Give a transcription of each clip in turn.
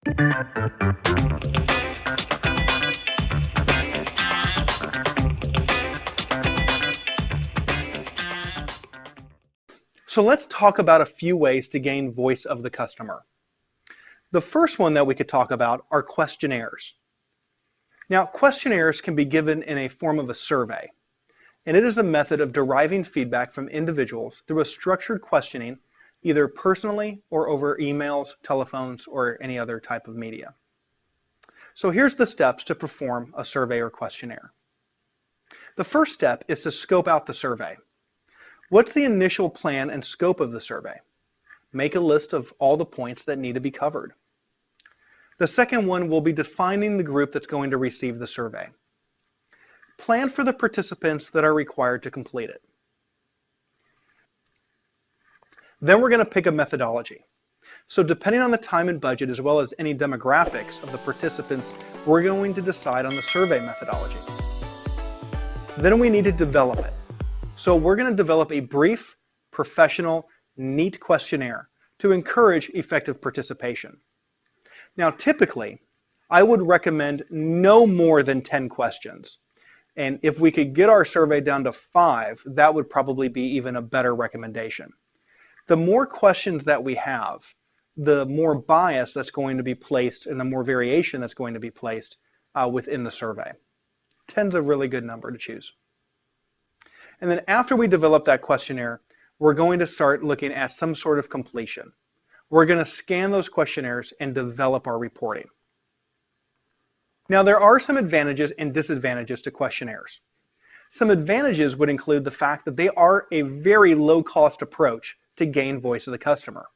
So let's talk about a few ways to gain voice of the customer. The first one that we could talk about are questionnaires. Now, questionnaires can be given in a form of a survey, and it is a method of deriving feedback from individuals through a structured questioning, either personally or over emails, telephones, or any other type of media. So here's the steps to perform a survey or questionnaire. The first step is to scope out the survey. What's the initial plan and scope of the survey? Make a list of all the points that need to be covered. The second one will be defining the group that's going to receive the survey. Plan for the participants that are required to complete it. Then we're going to pick a methodology. So depending on the time and budget as well as any demographics of the participants, we're going to decide on the survey methodology. Then we need to develop it. So we're going to develop a brief, professional, neat questionnaire to encourage effective participation. Now typically, I would recommend no more than 10 questions. And if we could get our survey down to 5, that would probably be even a better recommendation. The more questions that we have, the more bias that's going to be placed and the more variation that's going to be placed within the survey. 10's a really good number to choose. And then after we develop that questionnaire, we're going to start looking at some sort of completion. We're going to scan those questionnaires and develop our reporting. Now there are some advantages and disadvantages to questionnaires. Some advantages would include the fact that they are a very low-cost approach to gain voice of the customer.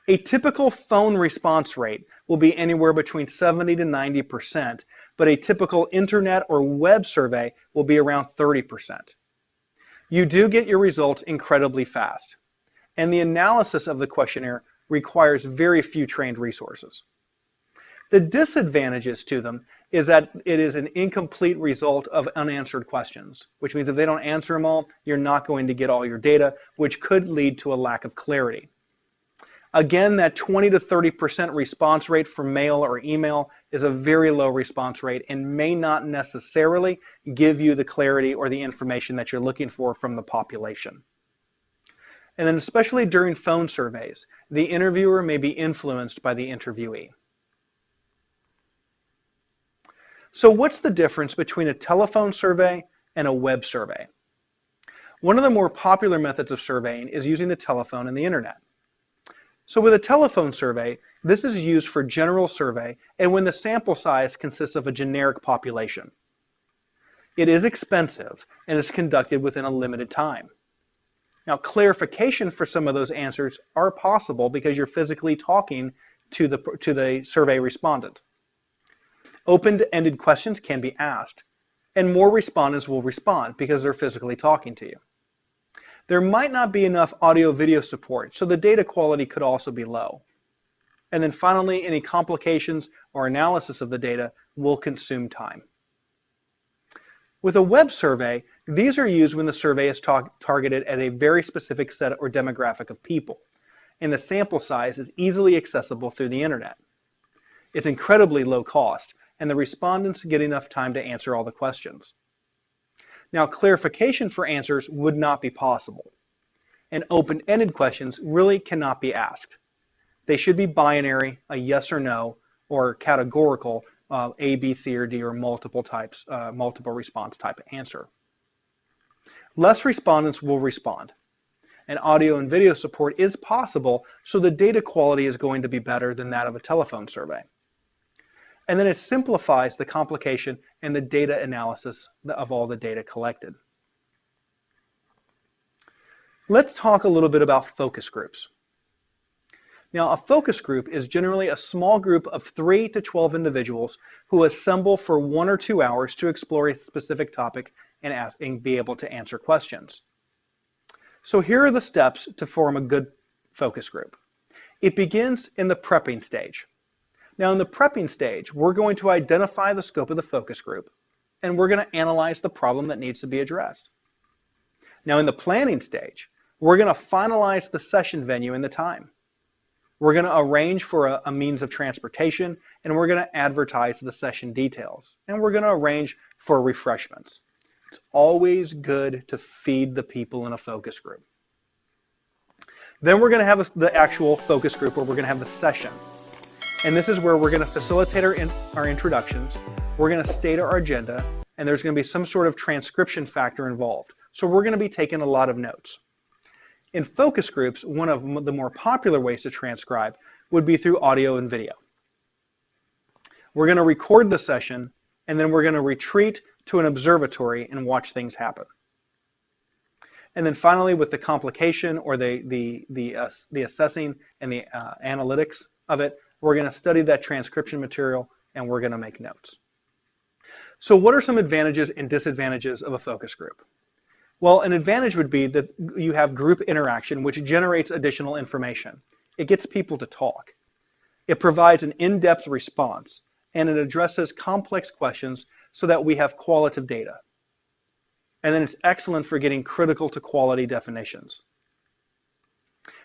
A typical phone response rate will be anywhere between 70 to 90%, but a typical internet or web survey will be around 30%. You do get your results incredibly fast, and the analysis of the questionnaire requires very few trained resources. The disadvantages to them is that it is an incomplete result of unanswered questions, which means if they don't answer them all, you're not going to get all your data, which could lead to a lack of clarity. Again, that 20 to 30% response rate for mail or email is a very low response rate and may not necessarily give you the clarity or the information that you're looking for from the population. And then especially during phone surveys, the interviewer may be influenced by the interviewee. So what's the difference between a telephone survey and a web survey? One of the more popular methods of surveying is using the telephone and the internet. So with a telephone survey, this is used for general survey and when the sample size consists of a generic population. It is expensive and is conducted within a limited time. Now, clarification for some of those answers are possible because you're physically talking to the survey respondent. Open-ended questions can be asked, and more respondents will respond because they're physically talking to you. There might not be enough audio-video support, so the data quality could also be low. And then finally, any complications or analysis of the data will consume time. With a web survey, these are used when the survey is targeted at a very specific set or demographic of people, and the sample size is easily accessible through the internet. It's incredibly low cost, and the respondents get enough time to answer all the questions. Now, clarification for answers would not be possible, and open-ended questions really cannot be asked. They should be binary, a yes or no, or categorical, A, B, C, or D, or multiple response type answer. Less respondents will respond, and audio and video support is possible, so the data quality is going to be better than that of a telephone survey. And then it simplifies the complication and the data analysis of all the data collected. Let's talk a little bit about focus groups. Now, a focus group is generally a small group of 3 to 12 individuals who assemble for 1 or 2 hours to explore a specific topic and be able to answer questions. So here are the steps to form a good focus group. It begins in the prepping stage. Now in the prepping stage, we're going to identify the scope of the focus group, and we're going to analyze the problem that needs to be addressed. Now in the planning stage, we're going to finalize the session venue and the time. We're going to arrange for a means of transportation, and we're going to advertise the session details, and we're going to arrange for refreshments. It's always good to feed the people in a focus group. Then we're going to have the actual focus group where we're going to have the session. And this is where we're going to facilitate our introductions, we're going to state our agenda, and there's going to be some sort of transcription factor involved. So we're going to be taking a lot of notes. In focus groups, one of the more popular ways to transcribe would be through audio and video. We're going to record the session, and then we're going to retreat to an observatory and watch things happen. And then finally, with the complication or the assessing and the analytics of it, we're going to study that transcription material and we're going to make notes. So what are some advantages and disadvantages of a focus group? Well, an advantage would be that you have group interaction, which generates additional information. It gets people to talk. It provides an in-depth response, and it addresses complex questions so that we have qualitative data. And then it's excellent for getting critical to quality definitions.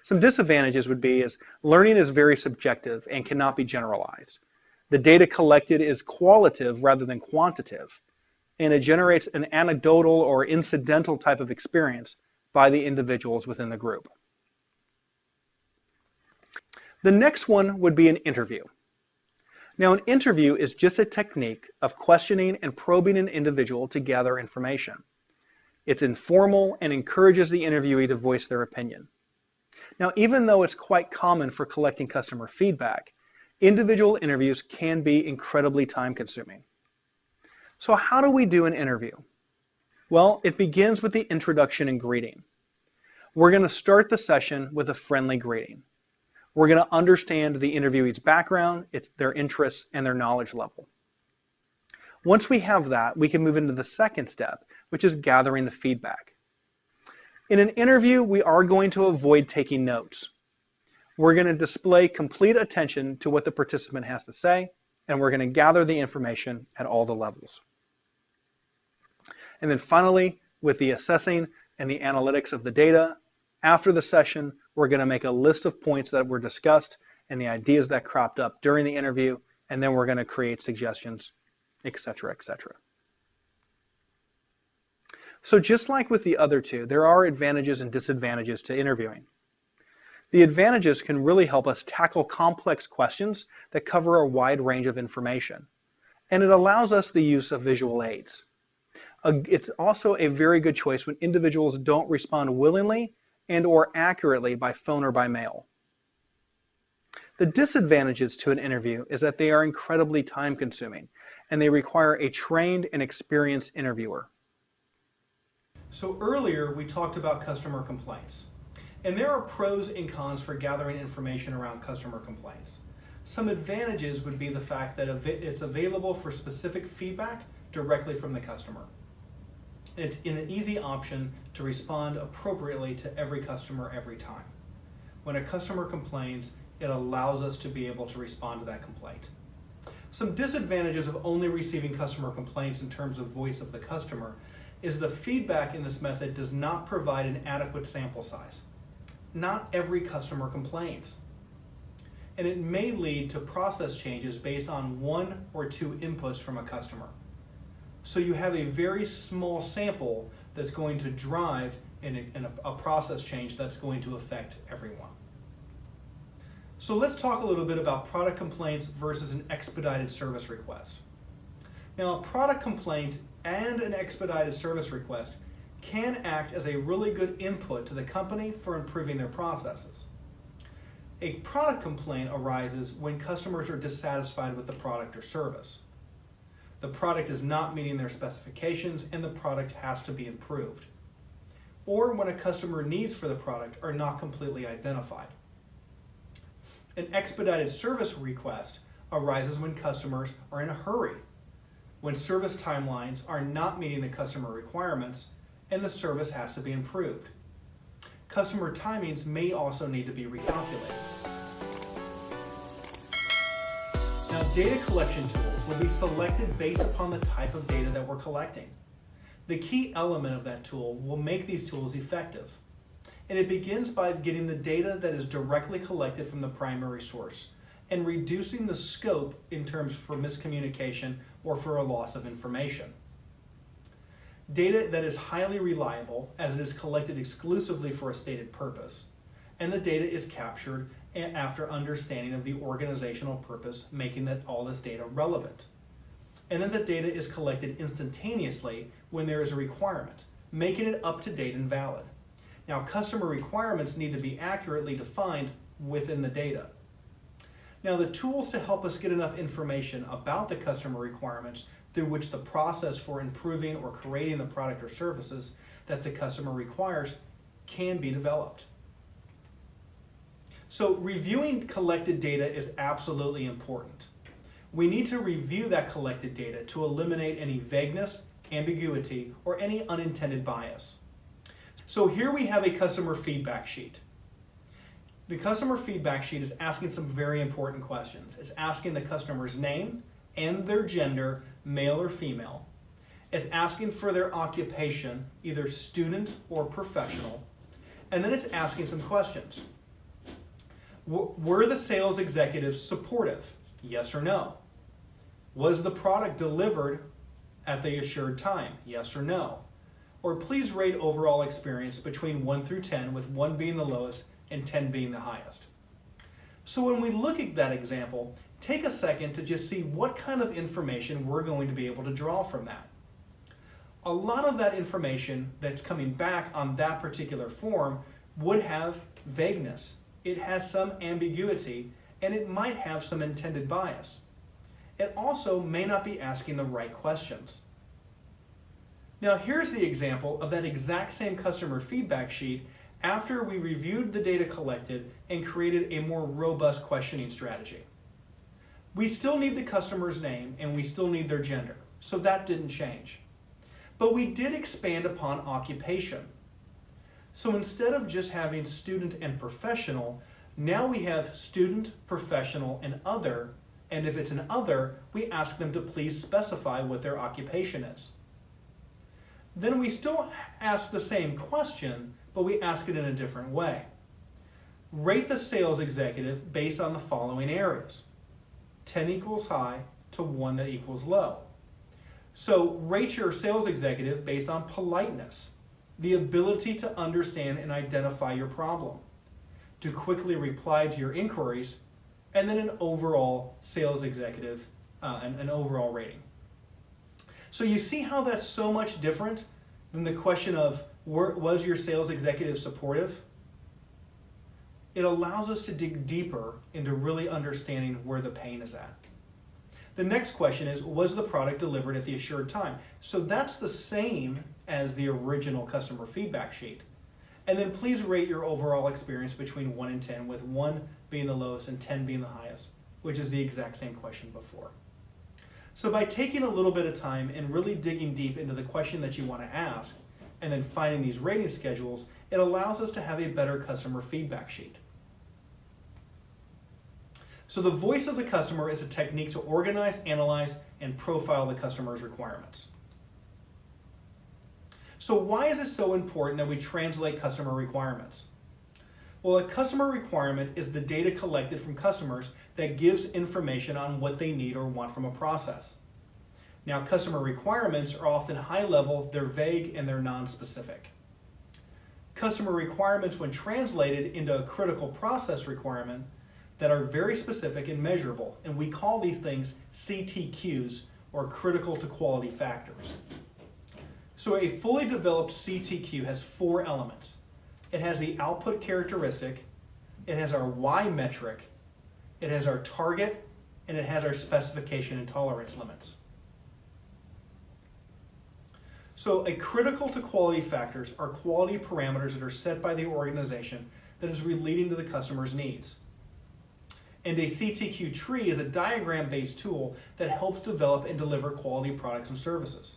Some disadvantages would be is learning is very subjective and cannot be generalized. The data collected is qualitative rather than quantitative, and it generates an anecdotal or incidental type of experience by the individuals within the group. The next one would be an interview. Now, an interview is just a technique of questioning and probing an individual to gather information. It's informal and encourages the interviewee to voice their opinion. Now, even though it's quite common for collecting customer feedback, individual interviews can be incredibly time-consuming. So how do we do an interview? Well, it begins with the introduction and greeting. We're going to start the session with a friendly greeting. We're going to understand the interviewee's background, their interests, and their knowledge level. Once we have that, we can move into the second step, which is gathering the feedback. In an interview, we are going to avoid taking notes. We're going to display complete attention to what the participant has to say, and we're going to gather the information at all the levels. And then finally, with the assessing and the analytics of the data, after the session, we're going to make a list of points that were discussed and the ideas that cropped up during the interview, and then we're going to create suggestions, etc., etc. So just like with the other two, there are advantages and disadvantages to interviewing. The advantages can really help us tackle complex questions that cover a wide range of information, and it allows us the use of visual aids. It's also a very good choice when individuals don't respond willingly and or accurately by phone or by mail. The disadvantages to an interview is that they are incredibly time-consuming, and they require a trained and experienced interviewer. So earlier we talked about customer complaints, and there are pros and cons for gathering information around customer complaints. Some advantages would be the fact that it's available for specific feedback directly from the customer. It's an easy option to respond appropriately to every customer every time. When a customer complains, it allows us to be able to respond to that complaint. Some disadvantages of only receiving customer complaints in terms of voice of the customer is the feedback in this method does not provide an adequate sample size. Not every customer complains, and it may lead to process changes based on 1 or 2 inputs from a customer. So you have a very small sample that's going to drive a process change that's going to affect everyone. So let's talk a little bit about product complaints versus an expedited service request. Now, a product complaint and an expedited service request can act as a really good input to the company for improving their processes. A product complaint arises when customers are dissatisfied with the product or service. The product is not meeting their specifications and the product has to be improved. Or when a customer needs for the product are not completely identified. An expedited service request arises when customers are in a hurry, when service timelines are not meeting the customer requirements and the service has to be improved. Customer timings may also need to be recalculated. Now, data collection tools will be selected based upon the type of data that we're collecting. The key element of that tool will make these tools effective. And it begins by getting the data that is directly collected from the primary source and reducing the scope in terms for miscommunication or for a loss of information. Data that is highly reliable as it is collected exclusively for a stated purpose, and the data is captured after understanding of the organizational purpose, making that all this data relevant. And then the data is collected instantaneously when there is a requirement, making it up to date and valid. Now, customer requirements need to be accurately defined within the data. Now, the tools to help us get enough information about the customer requirements through which the process for improving or creating the product or services that the customer requires can be developed. So reviewing collected data is absolutely important. We need to review that collected data to eliminate any vagueness, ambiguity, or any unintended bias. So here we have a customer feedback sheet. The customer feedback sheet is asking some very important questions. It's asking the customer's name and their gender, male or female. It's asking for their occupation, either student or professional. And then it's asking some questions. Were the sales executives supportive? Yes or no? Was the product delivered at the assured time? Yes or no? Or please rate overall experience between 1 through 10, with 1 being the lowest and 10 being the highest. So when we look at that example, take a second to just see what kind of information we're going to be able to draw from that. A lot of that information that's coming back on that particular form would have vagueness. It has some ambiguity, and it might have some intended bias. It also may not be asking the right questions. Now here's the example of that exact same customer feedback sheet after we reviewed the data collected and created a more robust questioning strategy. We still need the customer's name and we still need their gender, so that didn't change. But we did expand upon occupation. So instead of just having student and professional, now we have student, professional, and other, and if it's an other, we ask them to please specify what their occupation is. Then we still ask the same question, but we ask it in a different way. Rate the sales executive based on the following areas. 10 equals high to 1 that equals low. So rate your sales executive based on politeness, the ability to understand and identify your problem, to quickly reply to your inquiries, and then an overall sales executive, an overall rating. So you see how that's so much different than the question of, was your sales executive supportive? It allows us to dig deeper into really understanding where the pain is at. The next question is, was the product delivered at the assured time? So that's the same as the original customer feedback sheet. And then please rate your overall experience between 1 and 10, with 1 being the lowest and 10 being the highest, which is the exact same question before. So by taking a little bit of time and really digging deep into the question that you want to ask, and then finding these rating schedules, it allows us to have a better customer feedback sheet. So the voice of the customer is a technique to organize, analyze, and profile the customer's requirements. So why is it so important that we translate customer requirements? Well, a customer requirement is the data collected from customers that gives information on what they need or want from a process. Now, customer requirements are often high level, they're vague, and they're non-specific. Customer requirements, when translated into a critical process requirement, that are very specific and measurable, and we call these things CTQs, or critical to quality factors. So a fully developed CTQ has 4 elements. It has the output characteristic, it has our Y metric, it has our target, and it has our specification and tolerance limits. So a critical to quality factors are quality parameters that are set by the organization that is relating to the customer's needs. And a CTQ tree is a diagram-based tool that helps develop and deliver quality products and services.